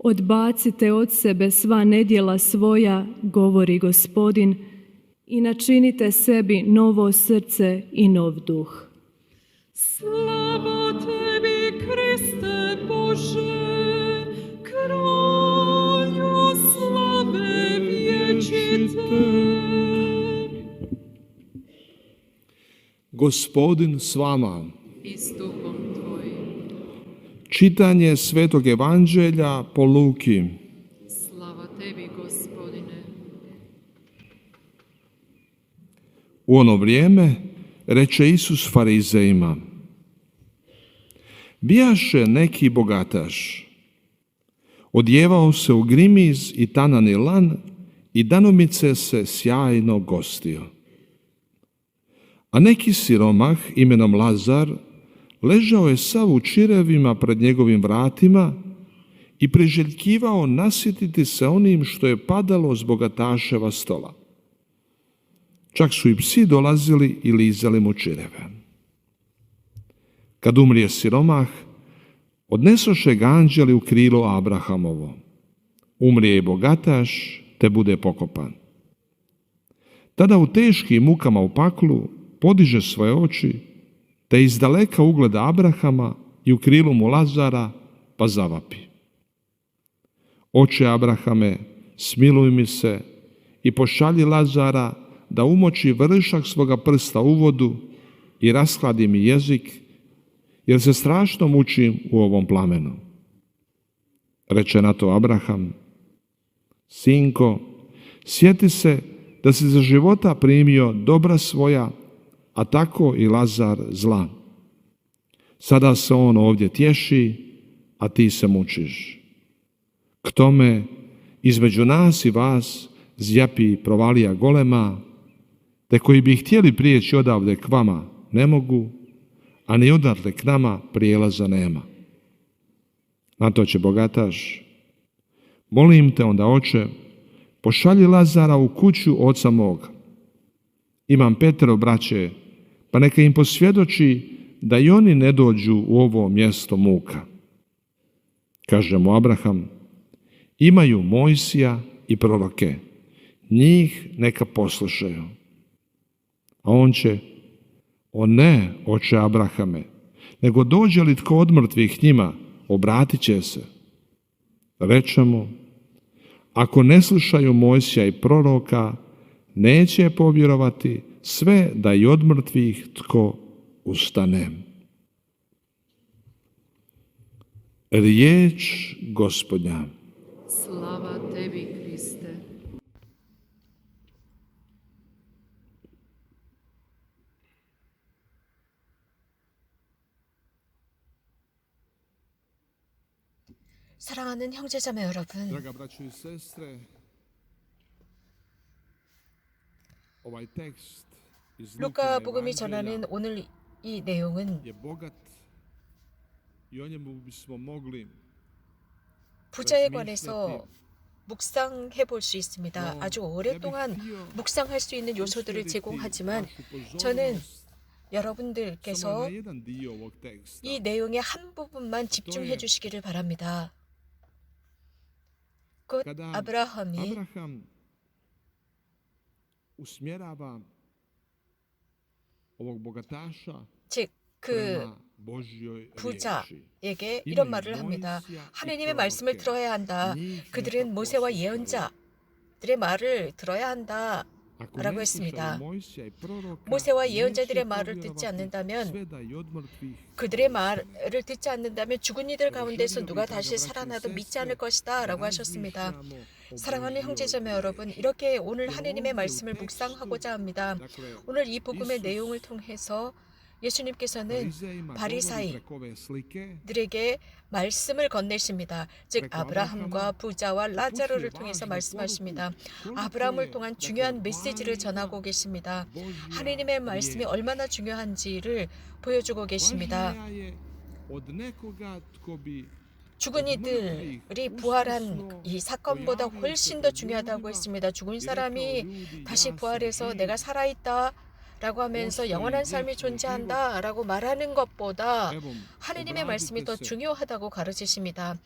Odbacite od sebe sva nedjela svoja, govori Gospodin, i načinite sebi novo srce i nov duh. Slava tebi, Kriste Bože, kralju slave vječite. Gospodin s vama. I s duhom tvojim. Čitanje Svetog Evanđelja po Luki. Slava tebi, Gospodine. U ono vrijeme reče Isus farizejima: bijaše neki bogataš, odjevao se u grimiz i tanani lan i danomice se sjajno gostio. A neki siromah imenom Lazar ležao je sav u čirevima pred njegovim vratima i priželjkivao nasjetiti se onim što je padalo s bogataševa stola. Čak su i psi dolazili i lizali mu čireve. Kad umrije siromah, odnesoše ga anđeli u krilo Abrahamovo. Umrije i bogataš, te bude pokopan. Tada u teškim mukama u paklu podiže svoje oči, te izdaleka ugleda Abrahama i u krilu mu Lazara, pa zavapi: Oče Abrahame, smiluj mi se i pošalji Lazara da umoči vršak svoga prsta u vodu i rashladi mi jezik, jer se strašno mučim u ovom plamenu. Reče na to Abraham: Sinko, sjeti se da si za života primio dobra svoja, a tako i Lazar zla. Sada se on ovdje tješi, a ti se mučiš. K tome, između nas i vas zjapi provalija golema, te koji bi htjeli prijeći odavde k vama ne mogu, a ni odatle k nama prijelaza nema. Na to će bogataš: Molim te onda, oče, pošalji Lazara u kuću oca moga. Imam 5 braće, pa neka im posvjedoči da i oni ne dođu u ovo mjesto muka. Kaže mu Abraham: Imaju Mojsija i proroke, njih neka poslušaju. A on će: O ne, oče Abrahame, nego dođe li tko od mrtvih njima, obratit će se. Reče mu: Ako ne slušaju Mojsija i proroka, neće povjerovati sve da i od mrtvih tko ustane. Riječ Gospodnja. Slava tebi, Kriste. 사랑하는 형제자매 여러분, Draga braćo i sestre, ovaj tekst iz Lukina 루카복음이 전하는 오늘 이 내용은 je bogat i o njemu bismo mogli 부자에 관해서 묵상해 볼 수 있습니다. 아주 오랫동안 묵상할 수 있는 요소들을 제공하지만 저는 여러분들께서 이 내용의 한 부분만 집중해 주시기를 바랍니다. 곧 아브라함이 usmjerava ovog bogataša 즉 그 부자에게 이런 말을 합니다. 하느님의 말씀을 들어야 한다. 그들은 모세와 예언자들의 말을 들어야 한다. 라고 했습니다. 모세와 예언자들의 말을 듣지 않는다면, 그들의 말을 듣지 않는다면 죽은 이들 가운데서 누가 다시 살아나도 믿지 않을 것이다 라고 하셨습니다. 사랑하는 형제자매 여러분, 이렇게 오늘 하느님의 말씀을 묵상하고자 합니다. 오늘 이 복음의 내용을 통해서 예수님께서는 바리사이들에게 말씀을 건네십니다. 즉 아브라함과 부자와 라자로를 통해서 말씀하십니다. 아브라함을 통한 중요한 메시지를 전하고 계십니다. 하느님의 말씀이 얼마나 중요한지를 보여주고 계십니다. 죽은 이들이 부활한 이 사건보다 훨씬 더 중요하다고 했습니다. 죽은 사람이 다시 부활해서 내가 살아있다 라고 하면서 영원한 삶이 존재한다 라고 말하는 것보다 하느님의 말씀이 더 중요하다고 가르치십니다.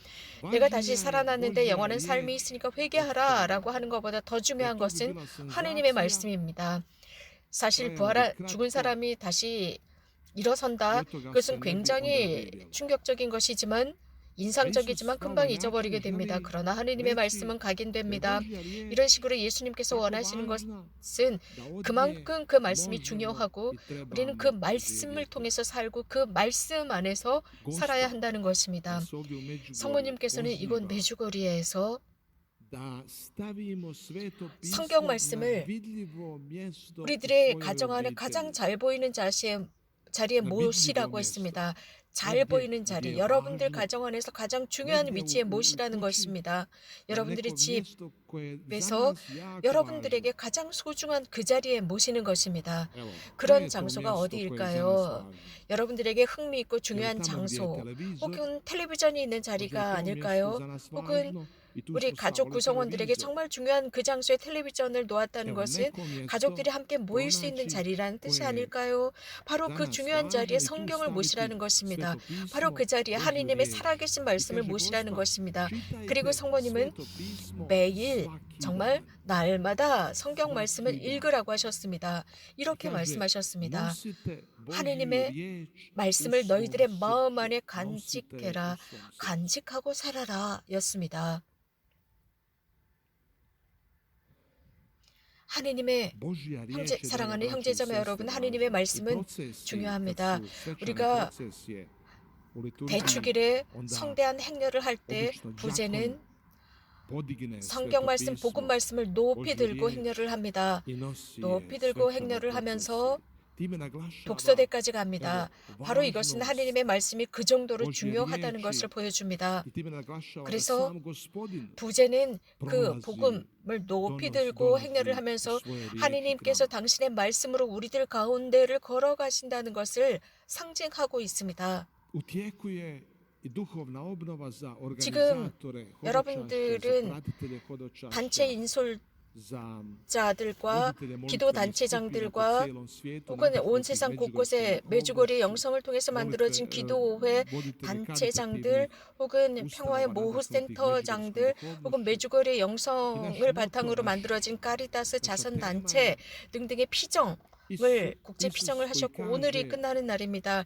내가 다시 살아났는데 영원한 삶이 있으니까 회개하라 라고 하는 것보다 더 중요한 것은 하느님의 말씀입니다. 사실 죽은 사람이 다시 일어선다. 그것은 굉장히 충격적인 것이지만 인상적이지만 금방 잊어버리게 됩니다. 그러나 하느님의 말씀은 각인됩니다. 이런 식으로 예수님께서 원하시는 것은 그만큼 그 말씀이 중요하고 우리는 그 말씀을 통해서 살고 그 말씀 안에서 살아야 한다는 것입니다. 성모님께서는 이곳 메주거리에서 성경 말씀을 우리들의 가정 안에 가장 잘 보이는 자리에 모시라고 했습니다. 잘 보이는 자리, 여러분들 가정 안에서 가장 중요한 위치에 모시라는 것입니다. 여러분들의 집에서 여러분들에게 가장 소중한 그 자리에 모시는 것입니다. 그런 장소가 어디일까요? 여러분들에게 흥미있고 중요한 장소, 혹은 텔레비전이 있는 자리가 아닐까요? 혹은 우리 가족 구성원들에게 정말 중요한 그 장소에 텔레비전을 놓았다는 것은 가족들이 함께 모일 수 있는 자리라는 뜻이 아닐까요? 바로 그 중요한 자리에 성경을 모시라는 것입니다. 바로 그 자리에 하느님의 살아계신 말씀을 모시라는 것입니다. 그리고 성모님은 매일 정말 날마다 성경 말씀을 읽으라고 하셨습니다. 이렇게 말씀하셨습니다. 하느님의 말씀을 너희들의 마음 안에 간직해라, 간직하고 살아라 였습니다. 하느님의 사랑하는 형제자매 여러분, 하느님의 말씀은 중요합니다. 우리가 대축일에 성대한 행렬을 할 때 부제는 성경 말씀, 복음 말씀을 높이 들고 행렬을 합니다. 높이 들고 행렬을 하면서 독서대까지 갑니다. 바로 이것은 하느님의 말씀이 그 정도로 중요하다는 것을 보여줍니다. 그래서 부제는 그 복음을 높이 들고 행렬을 하면서 하느님께서 당신의 말씀으로 우리들 가운데를 걸어가신다는 것을 상징하고 있습니다. 지금 여러분들은 단체 인솔자들과 기도 단체장들과 혹은 온 세상 곳곳에 메주거리 영성을 통해서 만들어진 기도회 단체장들 혹은 평화의 모후센터장들 혹은 메주거리 영성을 바탕으로 만들어진 카리타스 자선단체 등등의 피정을 국제 피정을 하셨고 오늘이 끝나는 날입니다.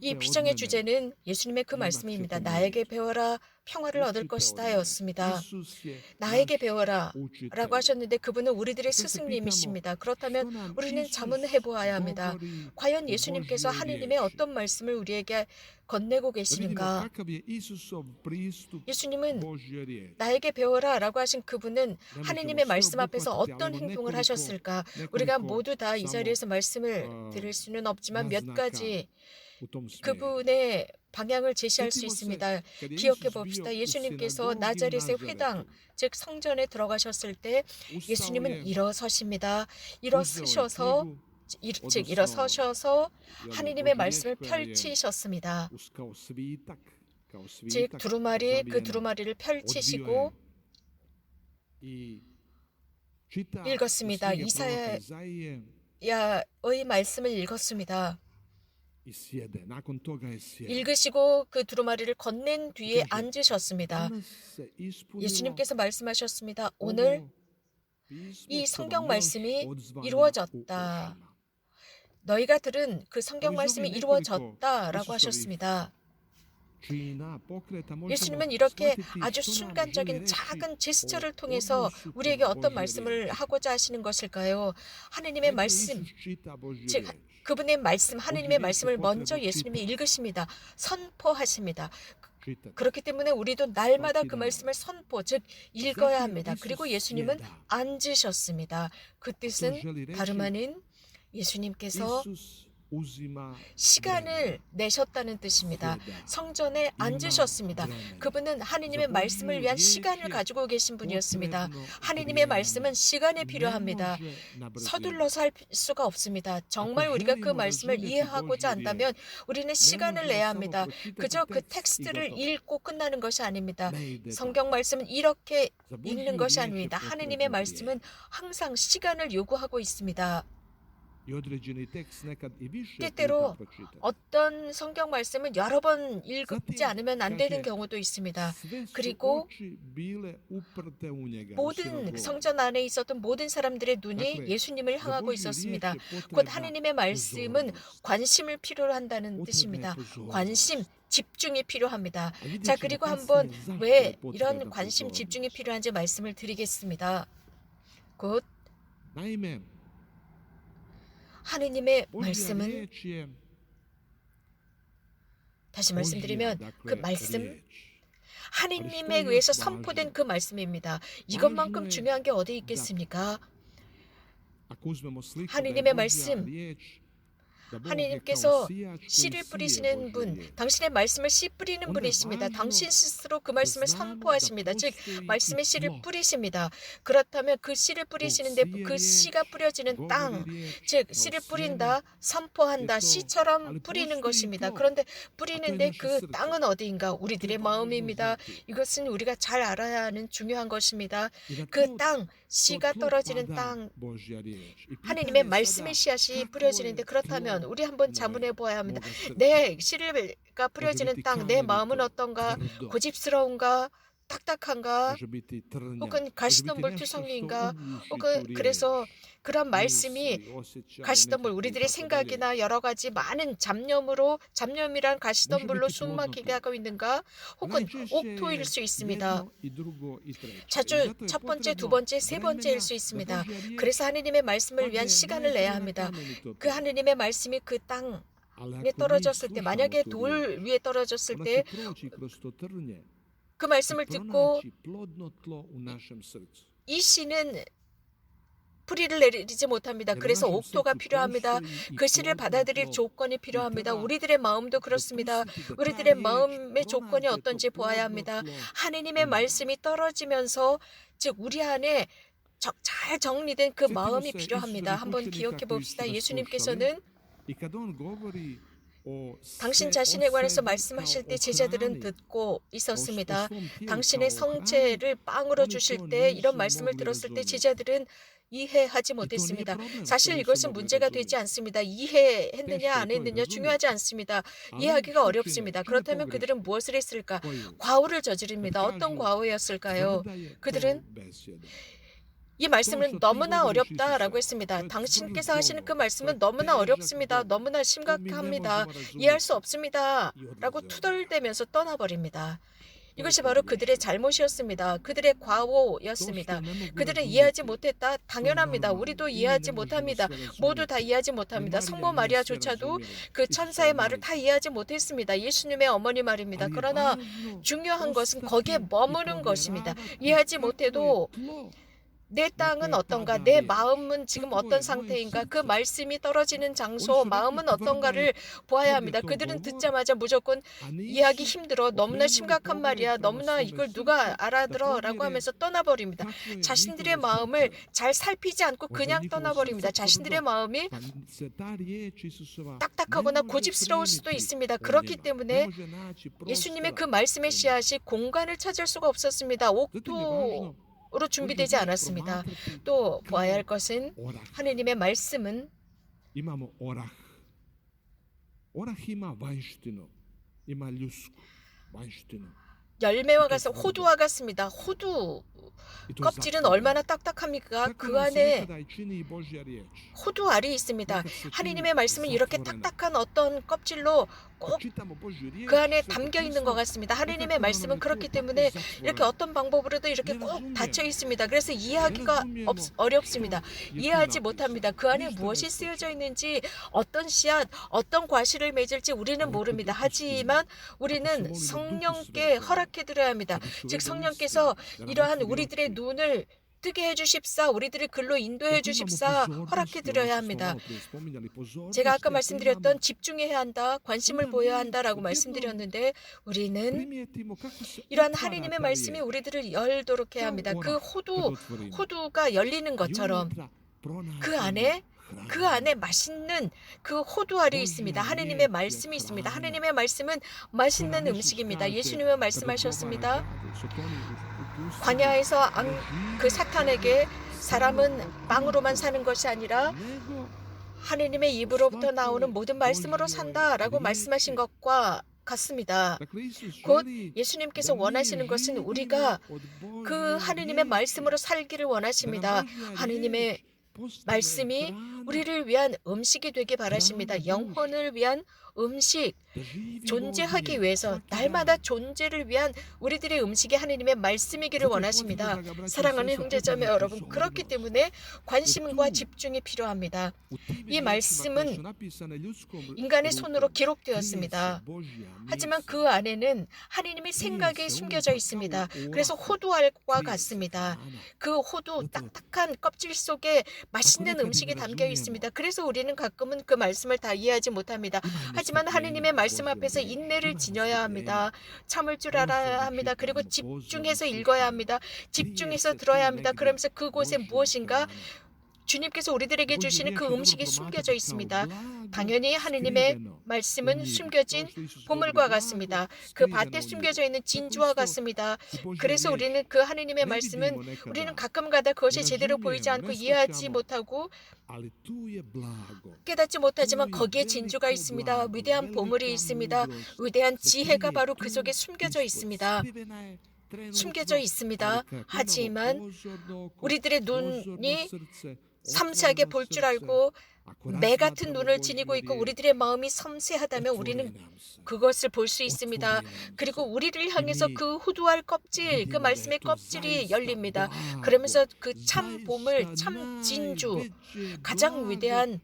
이 피정의 주제는 예수님의 그 말씀입니다. 나에게 배워라 평화를 얻을 것이다 였습니다. 나에게 배워라 라고 하셨는데 그분은 우리들의 스승님이십니다. 그렇다면 우리는 자문해 보아야 합니다. 과연 예수님께서 하느님의 어떤 말씀을 우리에게 건네고 계시는가? 예수님은 나에게 배워라 라고 하신 그분은 하느님의 말씀 앞에서 어떤 행동을 하셨을까? 우리가 모두 다 이 자리에서 말씀을 들을 수는 없지만 몇 가지 그분의 방향을 제시할 수 있습니다. 기억해 봅시다. 예수님께서 나자렛의 회당, 즉 성전에 들어가셨을 때 예수님은 일어서십니다. 일어서셔서 하느님의 말씀을 펼치셨습니다. 즉 두루마리, 그 두루마리를 펼치시고 읽었습니다. 이사야의 말씀을 읽었습니다. 읽으시고 그 두루마리를 건넨 뒤에 앉으셨습니다. 예수님께서 말씀하셨습니다. 오늘 이 성경 말씀이 이루어졌다. 너희가 들은 그 성경 말씀이 이루어졌다라고 하셨습니다. 예수님은 이렇게 아주 순간적인 작은 제스처를 통해서 우리에게 어떤 말씀을 하고자 하시는 것일까요? 하느님의 말씀, 즉 그분의 말씀, 하느님의 말씀을 먼저 예수님이 읽으십니다. 선포하십니다. 그렇기 때문에 우리도 날마다 그 말씀을 즉 읽어야 합니다. 그리고 예수님은 앉으셨습니다. 그 뜻은 다름 아닌 예수님께서 시간을 내셨다는 뜻입니다. 성전에 앉으셨습니다. 그분은 하느님의 말씀을 위한 시간을 가지고 계신 분이었습니다. 하느님의 말씀은 시간이 필요합니다. 서둘러서 할 수가 없습니다. 정말 우리가 그 말씀을 이해하고자 한다면 우리는 시간을 내야 합니다. 그저 그 텍스트를 읽고 끝나는 것이 아닙니다. 성경 말씀은 이렇게 읽는 것이 아닙니다. 하느님의 말씀은 항상 시간을 요구하고 있습니다. 때때로 어떤 성경 말씀은 여러 번 읽지 않으면 안 되는 경우도 있습니다. 그리고 모든 성전 안에 있었던 모든 사람들의 눈이 예수님을 향하고 있었습니다. 곧 하느님의 말씀은 관심을 필요로 한다는 뜻입니다. 관심, 집중이 필요합니다. 자, 그리고 한번 왜 이런 관심, 집중이 필요한지 말씀을 드리겠습니다. 곧 하느님의 말씀은, 다시 말씀드리면 그 말씀, 하느님에 의해서 선포된 그 말씀입니다. 이것만큼 중요한 게 어디 있겠습니까? 하느님의 말씀, 하느님께서 씨를 뿌리시는 분, 당신의 말씀을 씨 뿌리는 분이십니다. 당신 스스로 그 말씀을 선포하십니다. 즉 말씀의 씨를 뿌리십니다. 그렇다면 그 씨를 뿌리시는데 그 씨가 뿌려지는 땅, 즉 씨를 뿌린다, 선포한다, 씨처럼 뿌리는 것입니다. 그런데 뿌리는데 그 땅은 어디인가? 우리들의 마음입니다. 이것은 우리가 잘 알아야 하는 중요한 것입니다. 그 땅, 씨가 떨어지는 땅, 하느님의 말씀의 씨앗이 뿌려지는데, 그렇다면 우리 한번 자문해 보아야 합니다. 내 씨가 뿌려지는 땅, 내 마음은 어떤가? 고집스러운가? 딱딱한가? 혹은 가시덤불 투성이인가? 혹은 그래서 그런 말씀이 가시덤불, 우리들의 생각이나 여러 가지 많은 잡념이란 가시덤불로 숨막히게 하고 있는가? 혹은 옥토일 수 있습니다. 자주 첫 번째, 두 번째, 세 번째일 수 있습니다. 그래서 하느님의 말씀을 위한 시간을 내야 합니다. 그 하느님의 말씀이 그 땅에 떨어졌을 때, 만약에 돌 위에 떨어졌을 때 그 말씀을 듣고 이 씨는 뿌리를 내리지 못합니다. 그래서 옥토가 필요합니다. 그 씨를 받아들일 조건이 필요합니다. 우리들의 마음도 그렇습니다. 우리들의 마음의 조건이 어떤지 보아야 합니다. 하느님의 말씀이 떨어지면서, 즉 우리 안에 잘 정리된 그 마음이 필요합니다. 한번 기억해 봅시다. 예수님께서는 당신 자신에 관해서 말씀하실 때 제자들은 듣고 있었습니다. 당신의 성체를 빵으로 주실 때 이런 말씀을 들었을 때 제자들은 이해하지 못했습니다. 사실 이것은 문제가 되지 않습니다. 이해했느냐 안 했느냐 중요하지 않습니다. 이해하기가 어렵습니다. 그렇다면 그들은 무엇을 했을까? 과오를 저지릅니다. 어떤 과오였을까요? 그들은 이 말씀은 너무나 어렵다라고 했습니다. 당신께서 하시는 그 말씀은 너무나 어렵습니다. 너무나 심각합니다. 이해할 수 없습니다. 라고 투덜대면서 떠나버립니다. 이것이 바로 그들의 잘못이었습니다. 그들의 과오였습니다. 그들은 이해하지 못했다. 당연합니다. 우리도 이해하지 못합니다. 모두 다 이해하지 못합니다. 성모 마리아조차도 그 천사의 말을 다 이해하지 못했습니다. 예수님의 어머니 말입니다. 그러나 중요한 것은 거기에 머무는 것입니다. 이해하지 못해도 내 땅은 어떤가? 내 마음은 지금 어떤 상태인가? 그 말씀이 떨어지는 장소, 마음은 어떤가를 보아야 합니다. 그들은 듣자마자 무조건 이해하기 힘들어. 너무나 심각한 말이야. 너무나 이걸 누가 알아들어? 라고 하면서 떠나버립니다. 자신들의 마음을 잘 살피지 않고 그냥 떠나버립니다. 자신들의 마음이 딱딱하거나 고집스러울 수도 있습니다. 그렇기 때문에 예수님의 그 말씀의 씨앗이 공간을 찾을 수가 없었습니다. 옥토 로 준비되지 않았습니다. 또 보아야 할 것은 하느님의 말씀은 열매와 같은 호두와 같습니다. 호두 껍질은 얼마나 딱딱합니까? 그 안에 호두 알이 있습니다. 하느님의 말씀은 이렇게 딱딱한 어떤 껍질로 꼭 그 안에 담겨 있는 것 같습니다. 하느님의 말씀은 그렇기 때문에 이렇게 어떤 방법으로도 이렇게 꼭 닫혀 있습니다. 그래서 이해하기가 어렵습니다. 이해하지 못합니다. 그 안에 무엇이 쓰여져 있는지, 어떤 씨앗, 어떤 과실을 맺을지 우리는 모릅니다. 하지만 우리는 성령께 허락해 드려야 합니다. 즉 성령께서 이러한 우리들의 눈을 뜨게 해주십사, 우리들을 글로 인도해 주십사 허락해 드려야 합니다. 제가 아까 말씀드렸던 집중해야 한다, 관심을 보여야 한다라고 말씀드렸는데 우리는 이러한 하나님의 말씀이 우리들을 열도록 해야 합니다. 그 호두가 열리는 것처럼 그 안에 맛있는 그 호두알이 있습니다. 하나님의 말씀이 있습니다. 하나님의 말씀은 맛있는 음식입니다. 예수님은 말씀하셨습니다. 광야에서 그 사탄에게 사람은 빵으로만 사는 것이 아니라 하나님의 입으로부터 나오는 모든 말씀으로 산다라고 말씀하신 것과 같습니다. 곧 예수님께서 원하시는 것은 우리가 그 하나님의 말씀으로 살기를 원하십니다. 하나님의 말씀이 우리를 위한 음식이 되길 바라십니다. 영혼을 위한 음식, 존재하기 위해서 날마다 존재를 위한 우리들의 음식이 하나님의 말씀이기를 원하십니다. 사랑하는 형제자매 여러분, 그렇기 때문에 관심과 집중이 필요합니다. 이 말씀은 인간의 손으로 기록되었습니다. 하지만 그 안에는 하나님의 생각이 숨겨져 있습니다. 그래서 호두알과 같습니다. 그 호두 딱딱한 껍질 속에 맛있는 음식이 담겨 있습니다. 그래서 우리는 가끔은 그 말씀을 다 이해하지 못합니다. 하지만 하나님의 말씀 앞에서 인내를 지녀야 합니다. 참을 줄 알아야 합니다. 그리고 집중해서 읽어야 합니다. 집중해서 들어야 합니다. 그러면서 그곳에 무엇인가 주님께서 우리들에게 주시는 그 음식이 숨겨져 있습니다. 당연히 하느님의 말씀은 숨겨진 보물과 같습니다. 그 밭에 숨겨져 있는 진주와 같습니다. 그래서 우리는 그 하느님의 말씀은 우리는 가끔가다 그것이 제대로 보이지 않고 이해하지 못하고 깨닫지 못하지만 거기에 진주가 있습니다. 위대한 보물이 있습니다. 위대한 지혜가 바로 그 속에 숨겨져 있습니다. 하지만 우리들의 눈이 섬세하게 볼 줄 알고 매 같은 눈을 지니고 있고 우리들의 마음이 섬세하다면 우리는 그것을 볼 수 있습니다. 그리고 우리를 향해서 그 호두알 껍질, 그 말씀의 껍질이 열립니다. 그러면서 그 참 보물, 참 진주, 가장 위대한,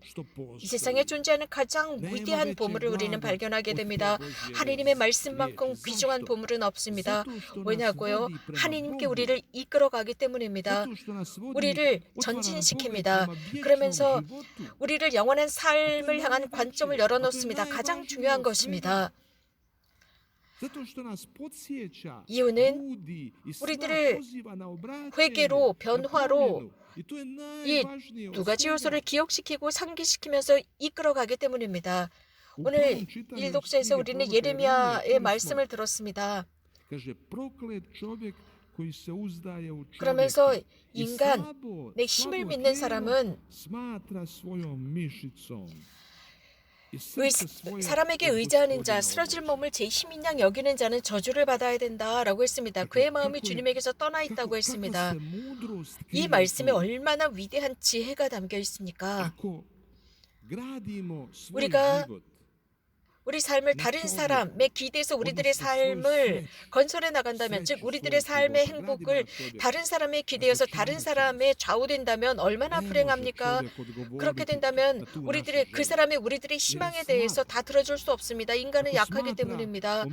이 세상에 존재하는 가장 위대한 보물을 우리는 발견하게 됩니다. 하나님의 말씀만큼 귀중한 보물은 없습니다. 왜냐고요? 하나님께 우리를 이끌어가기 때문입니다. 우리를 전진시킵니다. 그러면서 우리를 영원한 삶을 향한 관점을 열어놓습니다. 가장 중요한 것입니다. 이유는 우리들을 회개로, 변화로 이 두 가지 요소를 기억시키고 상기시키면서 이끌어가기 때문입니다. 오늘 일독서에서 우리는 예레미야의 말씀을 들었습니다. 그러면서 인간, 내 힘을 믿는 사람은 사람에게 의지하는 자, 쓰러질 몸을 제 힘인 양 여기는 자는 저주를 받아야 된다라고 했습니다. 그의 마음이 주님에게서 떠나 있다고 했습니다. 이 말씀에 얼마나 위대한 지혜가 담겨 있습니까? 우리가 우리 삶을 다른 사람에 기대서 우리들의 삶을 건설해 나간다면, 즉 우리들의 삶의 행복을 다른 사람에 기대어서 다른 사람에 좌우된다면 얼마나 불행합니까? 그렇게 된다면 우리들의 희망에 대해서 다 들어줄 수 없습니다. 인간은 약하기 때문입니다.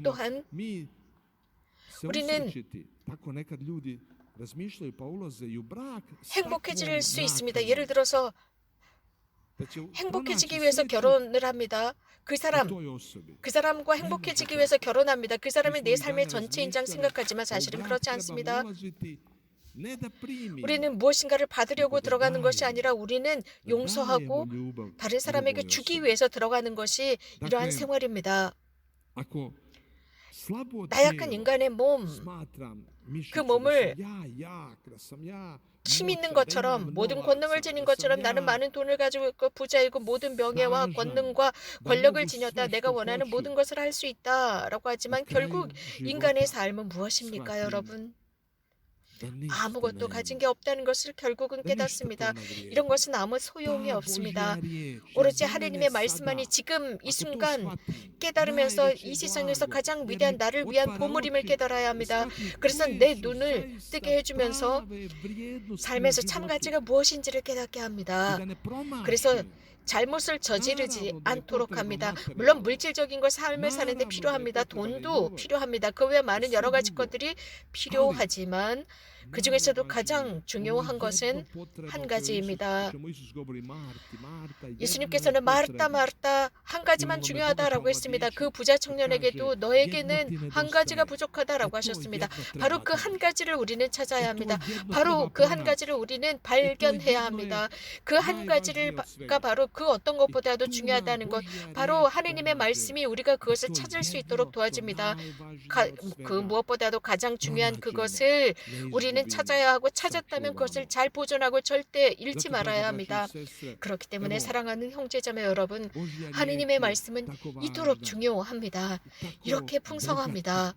또한 우리는 행복해질 수 있습니다. 예를 들어서 행복해지기 위해서 결혼을 합니다. 그 사람과 행복해지기 위해서 결혼합니다. 그 사람이 내 삶의 전체 인장 생각하지만 사실은 그렇지 않습니다. 우리는 무엇인가를 받으려고 들어가는 것이 아니라 우리는 용서하고 다른 사람에게 주기 위해서 들어가는 것이 이러한 생활입니다. 나약한 인간의 몸, 그 몸을 힘 있는 것처럼, 모든 권능을 지닌 것처럼 나는 많은 돈을 가지고 있고 부자이고 모든 명예와 권능과 권력을 지녔다. 내가 원하는 모든 것을 할 수 있다라고 하지만 결국 인간의 삶은 무엇입니까, 여러분? 아무것도 가진 게 없다는 것을 결국은 깨닫습니다. 이런 것은 아무 소용이 없습니다. 오로지 하나님의 말씀만이 지금 이 순간 깨달으면서 이 세상에서 가장 위대한 나를 위한 보물임을 깨달아야 합니다. 그래서 내 눈을 뜨게 해주면서 삶에서 참 가치가 무엇인지를 깨닫게 합니다. 그래서 잘못을 저지르지 않도록 합니다. 물론 물질적인 것 삶을 사는데 필요합니다. 돈도 필요합니다. 그 외에 많은 여러 가지 것들이 필요하지만 그 중에서도 가장 중요한 것은 한 가지입니다. 예수님께서는 마르다 마르다 한 가지만 중요하다라고 했습니다. 그 부자 청년에게도 너에게는 한 가지가 부족하다라고 하셨습니다. 바로 그 한 가지를 우리는 찾아야 합니다. 바로 그 한 가지를 우리는 발견해야 합니다. 그 한 가지가 바로 그 어떤 것보다도 중요하다는 것, 바로 하느님의 말씀이 우리가 그것을 찾을 수 있도록 도와줍니다. 그 무엇보다도 가장 중요한 그것을 우리는 찾아야 하고, 찾았다면 그것을 잘 보존하고 절대 잃지 말아야 합니다. 그렇기 때문에 사랑하는 형제자매 여러분, 하느님의 말씀은 이토록 중요합니다. 이렇게 풍성합니다.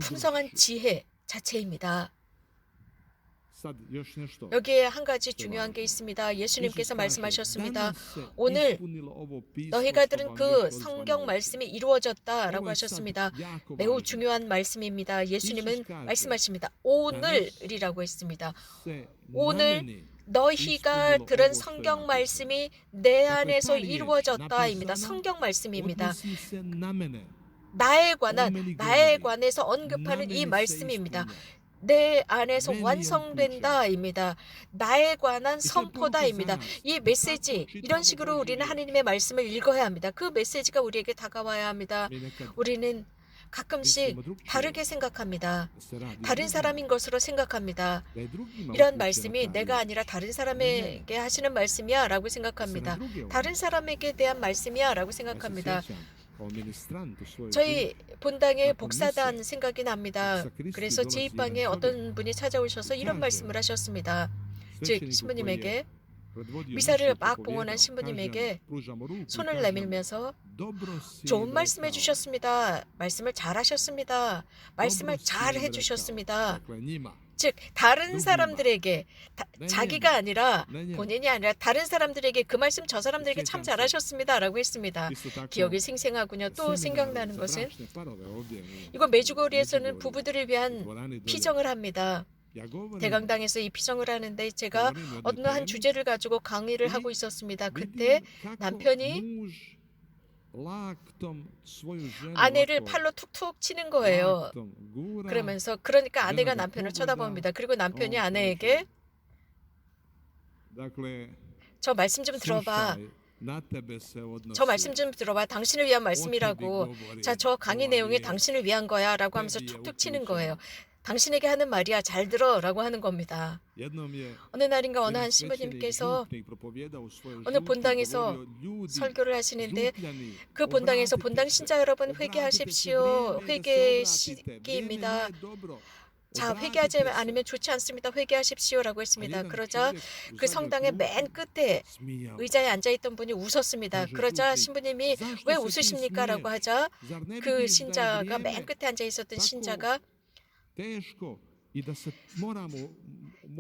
풍성한 지혜 자체입니다. 여기에 한 가지 중요한 게 있습니다. 예수님께서 말씀하셨습니다. 오늘 너희가 들은 그 성경 말씀이 이루어졌다라고 하셨습니다. 매우 중요한 말씀입니다. 예수님은 말씀하십니다. 오늘이라고 했습니다. 오늘 너희가 들은 성경 말씀이 내 안에서 이루어졌다입니다. 성경 말씀입니다. 나에 관해서 언급하는 이 말씀입니다. 내 안에서 완성된다입니다. 나에 관한 선포다입니다. 이 메시지, 이런 식으로 우리는 하느님의 말씀을 읽어야 합니다. 그 메시지가 우리에게 다가와야 합니다. 우리는 가끔씩 다르게 생각합니다. 다른 사람인 것으로 생각합니다. 이런 말씀이 내가 아니라 다른 사람에게 하시는 말씀이야 라고 생각합니다. 다른 사람에게 대한 말씀이야 라고 생각합니다. 저희 본당의 복사단 생각이 납니다. 그래서 제2방에 어떤 분이 찾아오셔서 이런 말씀을 하셨습니다. 즉 신부님에게, 미사를 막 봉헌한 신부님에게 손을 내밀면서 좋은 말씀 해주셨습니다. 말씀을 잘 하셨습니다. 말씀을 잘 해주셨습니다. 즉 다른 사람들에게, 자기가 아니라, 본인이 아니라 다른 사람들에게 그 말씀 저 사람들에게 참 잘하셨습니다 라고 했습니다. 기억이 생생하군요. 또 생각나는 것은, 이거 메주거리에서는 부부들을 위한 피정을 합니다. 대강당에서 이 피정을 하는데 제가 어느 한 주제를 가지고 강의를 하고 있었습니다. 그때 남편이 아내를 팔로 툭툭 치는 거예요. 그러면서, 그러니까 아내가 남편을 쳐다봅니다. 그리고 남편이 아내에게 저 말씀 좀 들어봐. 저 말씀 좀 들어봐. 당신을 위한 말씀이라고. 자, 저 강의 내용이 당신을 위한 거야 라고 하면서 툭툭 치는 거예요. 당신에게 하는 말이야, 잘 들어 라고 하는 겁니다. 어느 날인가 어느 한 신부님께서 어느 본당에서 설교를 하시는데, 그 본당에서 본당 신자 여러분 회개하십시오. 회개 시기입니다. 자, 회개하지 않으면 좋지 않습니다. 회개하십시오 라고 했습니다. 그러자 그 성당의 맨 끝에 의자에 앉아있던 분이 웃었습니다. 그러자 신부님이 왜 웃으십니까? 라고 하자 그 신자가, 맨 끝에 앉아있었던 신자가,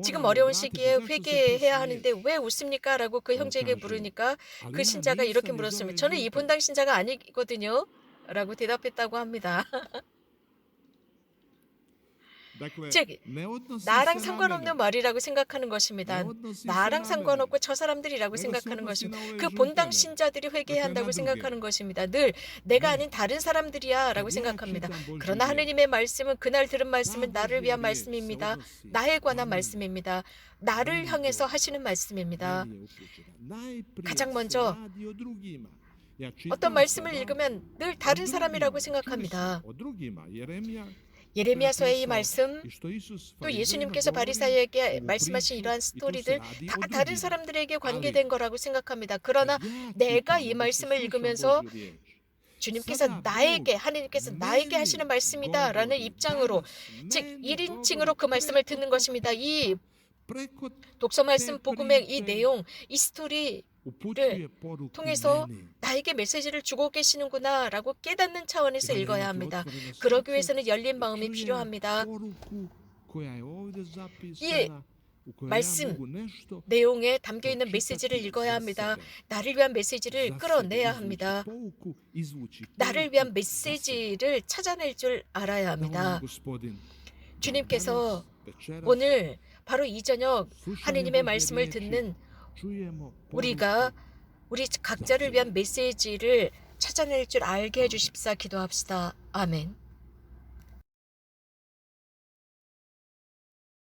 지금 어려운 시기에 회개해야 하는데 왜 웃습니까? 라고 그 형제에게 물으니까 그 신자가 이렇게 물었습니다. 저는 이 본당 신자가 아니거든요 라고 대답했다고 합니다. 즉 나랑 상관없는 말이라고 생각하는 것입니다. 나랑 상관없고 저 사람들이라고 생각하는 것입니다. 그 본당 신자들이 회개해야 한다고 생각하는 것입니다. 늘 내가 아닌 다른 사람들이야 라고 생각합니다. 그러나 하느님의 말씀은, 그날 들은 말씀은 나를 위한 말씀입니다. 나에 관한 말씀입니다. 나를 향해서 하시는 말씀입니다. 가장 먼저 어떤 말씀을 읽으면 늘 다른 사람이라고 생각합니다. 예레미야서의 이 말씀, 또 예수님께서 바리사이에게 말씀하신 이러한 스토리들 다 다른 사람들에게 관계된 거라고 생각합니다. 그러나 내가 이 말씀을 읽으면서 주님께서 나에게, 하느님께서 나에게 하시는 말씀이다 라는 입장으로, 즉 1인칭으로 그 말씀을 듣는 것입니다. 이 독서 말씀 복음의 이 내용, 이 스토리를 통해서 나에게 메시지를 주고 계시는구나 라고 깨닫는 차원에서 읽어야 합니다. 그러기 위해서는 열린 마음이 필요합니다. 이 말씀 내용에 담겨있는 메시지를 읽어야 합니다. 나를 위한 메시지를 끌어내야 합니다. 나를 위한 메시지를 찾아낼 줄 알아야 합니다. 주님께서 오늘 바로 이 저녁 하느님의 말씀을 듣는 우리가 우리 각자를 위한 메시지를 찾아낼 줄 알게 해주십사 기도합시다. 아멘.